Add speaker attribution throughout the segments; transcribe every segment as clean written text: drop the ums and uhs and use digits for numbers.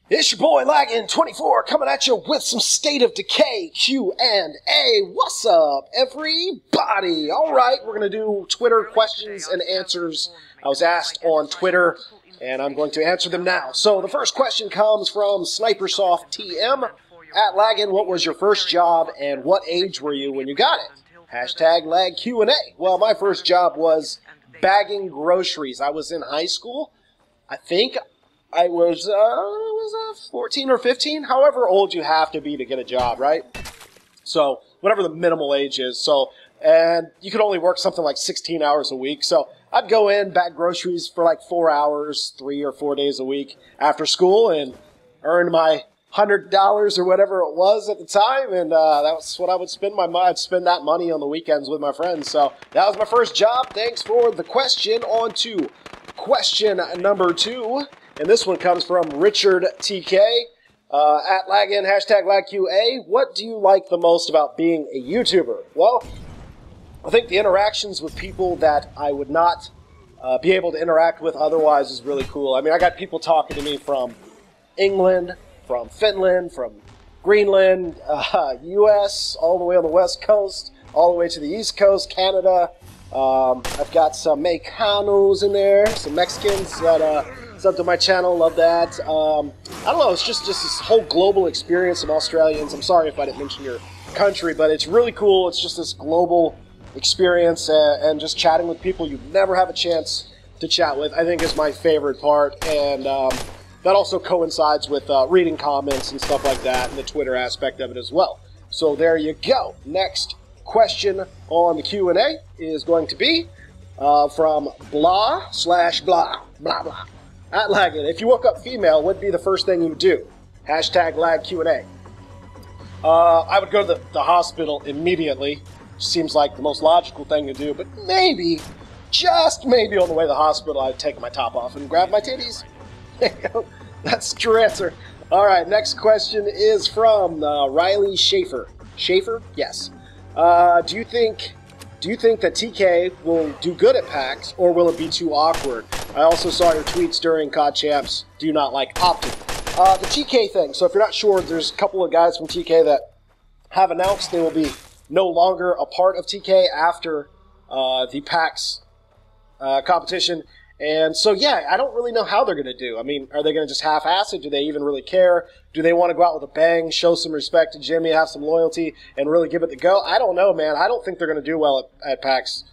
Speaker 1: It's your boy Laggin24 coming at you with some State of Decay Q&A. What's up, everybody? All right, we're going to do Twitter questions and answers. I was asked on Twitter, and I'm going to answer them now. So the first question comes from Snipersoft TM. At Laggin, what was your first job, and what age were you when you got it? Hashtag lag Q&A. Well, my first job was bagging groceries. I was in high school. I think I was 14 or 15, however old you have to be to get a job, right? So, whatever the minimal age is. So, and you could only work something like 16 hours a week. So, I'd go in, bag groceries for like 4 hours, 3 or 4 days a week after school, and earn my $100 or whatever it was at the time, and that was what I would spend I'd spend that money on the weekends with my friends. So, that was my first job. Thanks for the question. On to question number 2. And this one comes from Richard TK, at Laggin, hashtag LagQA. What do you like the most about being a YouTuber? Well, I think the interactions with people that I would not be able to interact with otherwise is really cool. I mean, I got people talking to me from England, from Finland, from Greenland, US, all the way on the West Coast, all the way to the East Coast, Canada. I've got some Mexicanos in there, some Mexicans that sub to my channel, love that. I don't know, it's just this whole global experience of Australians. I'm sorry if I didn't mention your country, but it's really cool. It's just this global experience, and just chatting with people you never have a chance to chat with, I think is my favorite part. And that also coincides with reading comments and stuff like that, and the Twitter aspect of it as well. So there you go. Next question on the Q&A is going to be from blah/blah, blah blah. At Laggin, if you woke up female, what would be the first thing you would do? Hashtag lag Q&A. I would go to the hospital immediately. Seems like the most logical thing to do, but maybe, just maybe on the way to the hospital, I'd take my top off and grab my titties. There you go. That's the true answer. All right, next question is from Riley Schaefer. Schaefer? Yes. Do you think that TK will do good at PAX, or will it be too awkward? I also saw your tweets during COD Champs. Do you not like Optic? The TK thing. So if you're not sure, there's a couple of guys from TK that have announced they will be no longer a part of TK after the PAX competition. And so, yeah, I don't really know how they're going to do. I mean, are they going to just half-ass it? Do they even really care? Do they want to go out with a bang, show some respect to Jimmy, have some loyalty, and really give it the go? I don't know, man. I don't think they're going to do well at PAX,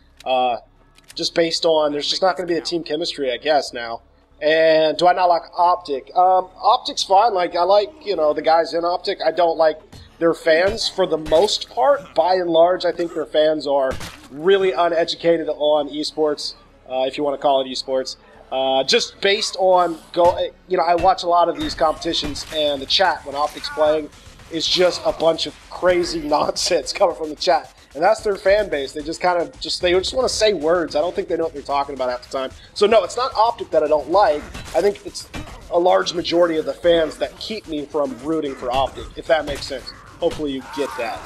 Speaker 1: just based on there's just not going to be the team chemistry, I guess, now. And do I not like Optic? Optic's fine. Like, I like, you know, the guys in Optic. I don't like their fans for the most part. By and large, I think their fans are really uneducated on esports. If you want to call it esports, just based on I watch a lot of these competitions, and the chat when Optic's playing is just a bunch of crazy nonsense coming from the chat, and that's their fan base. They just kind of they just want to say words. I don't think they know what they're talking about half the time. So no, it's not Optic that I don't like. I think it's a large majority of the fans that keep me from rooting for Optic, if that makes sense. Hopefully you get that.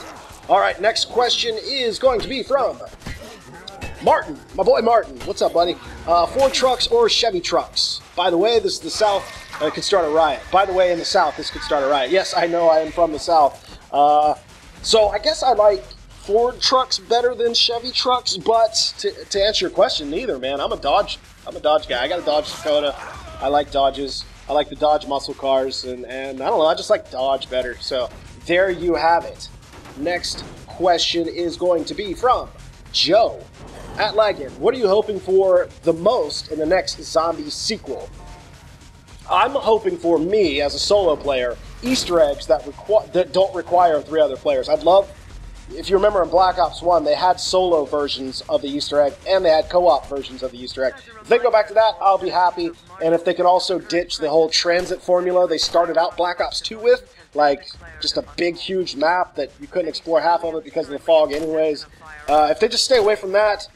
Speaker 1: All right, next question is going to be from Martin, my boy Martin. What's up, buddy? Ford trucks or Chevy trucks? By the way, this is the South, and it could start a riot. By the way, in the South, this could start a riot. Yes, I know I am from the South. So I guess I like Ford trucks better than Chevy trucks, but to answer your question, neither, man. I'm a Dodge guy. I got a Dodge Dakota. I like Dodges. I like the Dodge muscle cars, and I don't know, I just like Dodge better. So there you have it. Next question is going to be from Joe. At Laggin, what are you hoping for the most in the next zombie sequel? I'm hoping for, me as a solo player, Easter eggs that don't require 3 other players. I'd love, if you remember in Black Ops 1, they had solo versions of the Easter egg, and they had co-op versions of the Easter egg. If they go back to that, I'll be happy. And if they can also ditch the whole transit formula they started out Black Ops 2 with, like just a big, huge map that you couldn't explore half of it because of the fog anyways. If they just stay away from that,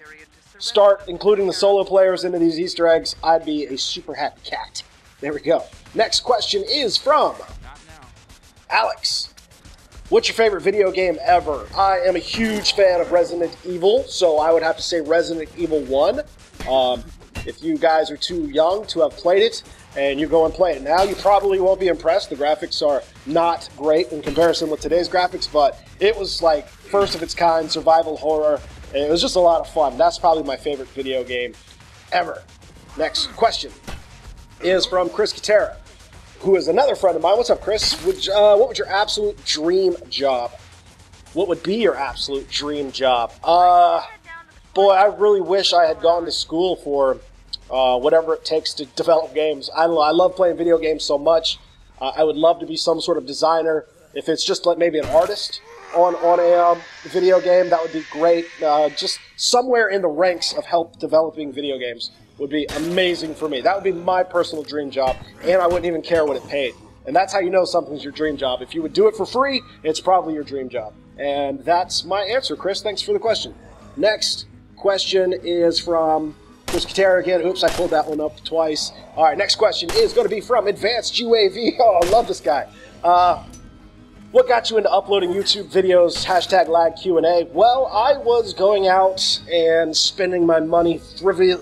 Speaker 1: start including the solo players into these Easter eggs, I'd be a super happy cat. There we go. Next question is from Alex. What's your favorite video game ever? I am a huge fan of Resident Evil, so I would have to say Resident Evil 1. If you guys are too young to have played it, and you go and play it. Now you probably won't be impressed. The graphics are not great in comparison with today's graphics, but it was like first of its kind, survival horror. And it was just a lot of fun. That's probably my favorite video game ever. Next question is from Chris Katera, who is another friend of mine. What's up, Chris? What would your absolute dream job? What would be your absolute dream job? Boy, I really wish I had gone to school for whatever it takes to develop games. I love playing video games so much. I would love to be some sort of designer. If it's just like maybe an artist on a video game, that would be great. Just somewhere in the ranks of help developing video games would be amazing for me. That would be my personal dream job, and I wouldn't even care what it paid. And that's how you know something's your dream job. If you would do it for free, it's probably your dream job. And that's my answer, Chris. Thanks for the question. Next question is from Chris Katera again. Oops, I pulled that one up twice. All right, next question is going to be from Advanced UAV. Oh, I love this guy. What got you into uploading YouTube videos? Hashtag lag Q&A. Well, I was going out and spending my money frivolously.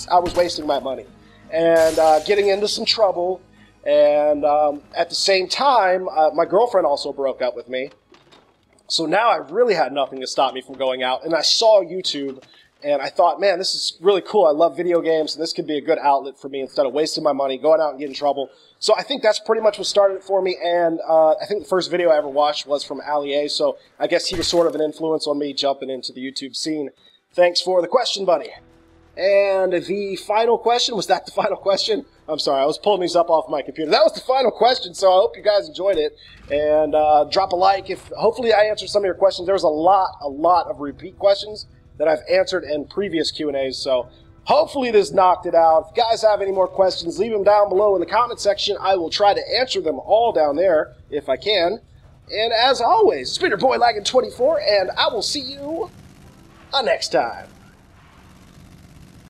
Speaker 1: I was wasting my money and getting into some trouble. And at the same time, my girlfriend also broke up with me. So now I really had nothing to stop me from going out. And I saw YouTube, and I thought, man, this is really cool. I love video games, and this could be a good outlet for me instead of wasting my money, going out and getting in trouble. So I think that's pretty much what started it for me. And I think the first video I ever watched was from Ali A. So I guess he was sort of an influence on me jumping into the YouTube scene. Thanks for the question, buddy. And the final question, was that the final question? I'm sorry, I was pulling these up off my computer. That was the final question, so I hope you guys enjoyed it. And drop a like. Hopefully I answered some of your questions. There was a lot of repeat questions that I've answered in previous Q&As, so hopefully this knocked it out. If you guys have any more questions, leave them down below in the comment section. I will try to answer them all down there if I can. And as always, it's been your boy Laggin24, and I will see you next time.